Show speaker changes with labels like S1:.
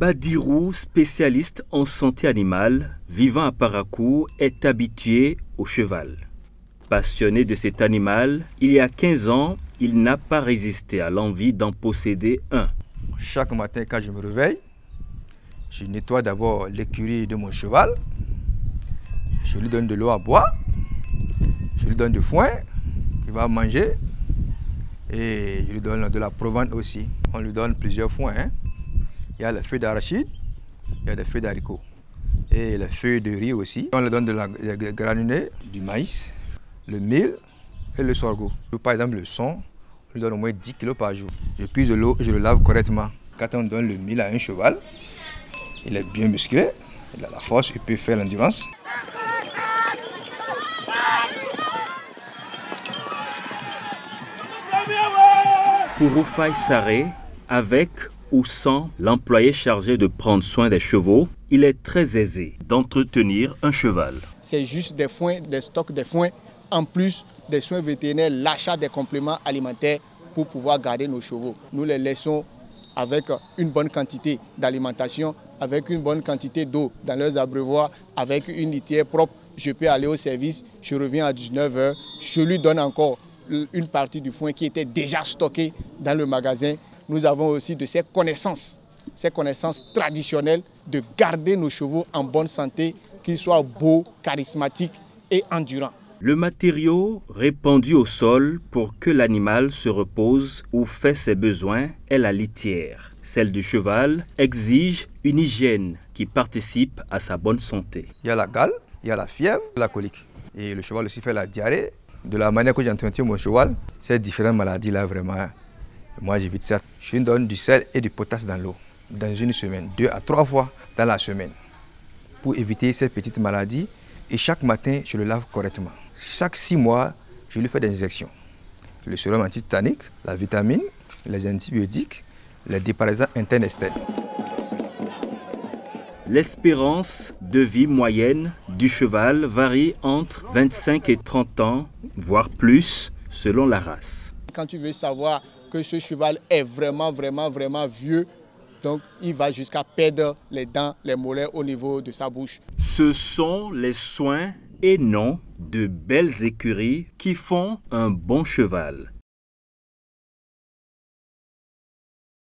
S1: Badirou, spécialiste en santé animale, vivant à Parakou, est habitué au cheval. Passionné de cet animal, il y a 15 ans, il n'a pas résisté à l'envie d'en posséder un.
S2: Chaque matin, quand je me réveille, je nettoie d'abord l'écurie de mon cheval. Je lui donne de l'eau à boire. Je lui donne du foin, il va manger. Et je lui donne de la provende aussi. On lui donne plusieurs foins. Il y a les feuilles d'arachide, il y a des feuilles d'haricot. Et les feuilles de riz aussi. On lui donne des granulés, du maïs, le mil et le sorgho. Par exemple, le son, on lui donne au moins 10 kg par jour. Je puise de l'eau et je le lave correctement. Quand on donne le mil à un cheval, il est bien musclé, il a la force, il peut faire l'endurance.
S1: Pour Rufai Saré, avec ou sans l'employé chargé de prendre soin des chevaux, il est très aisé d'entretenir un cheval.
S3: C'est juste des foins, des stocks de foins, en plus des soins vétérinaires, l'achat des compléments alimentaires pour pouvoir garder nos chevaux. Nous les laissons avec une bonne quantité d'alimentation, avec une bonne quantité d'eau dans leurs abreuvoirs, avec une litière propre. Je peux aller au service, je reviens à 19 h, je lui donne encore une partie du foin qui était déjà stocké dans le magasin. Nous avons aussi de ces connaissances traditionnelles de garder nos chevaux en bonne santé, qu'ils soient beaux, charismatiques et endurants.
S1: Le matériau répandu au sol pour que l'animal se repose ou fait ses besoins est la litière. Celle du cheval exige une hygiène qui participe à sa bonne santé.
S2: Il y a la gale, il y a la fièvre, la colique. Et le cheval aussi fait la diarrhée. De la manière que j'entretiens mon cheval, ces différentes maladies-là, vraiment, moi j'évite ça. Je lui donne du sel et du potasse dans l'eau, dans une semaine, 2 à 3 fois dans la semaine, pour éviter ces petites maladies. Et chaque matin, je le lave correctement. Chaque 6 mois, je lui fais des injections. Le sérum antitétanique, la vitamine, les antibiotiques, les déparasitants internes et externes.
S1: L'espérance de vie moyenne du cheval varie entre 25 et 30 ans, voire plus, selon la race.
S3: Quand tu veux savoir que ce cheval est vraiment vieux, donc il va jusqu'à perdre les dents, les molaires au niveau de sa bouche.
S1: Ce sont les soins et non de belles écuries qui font un bon cheval.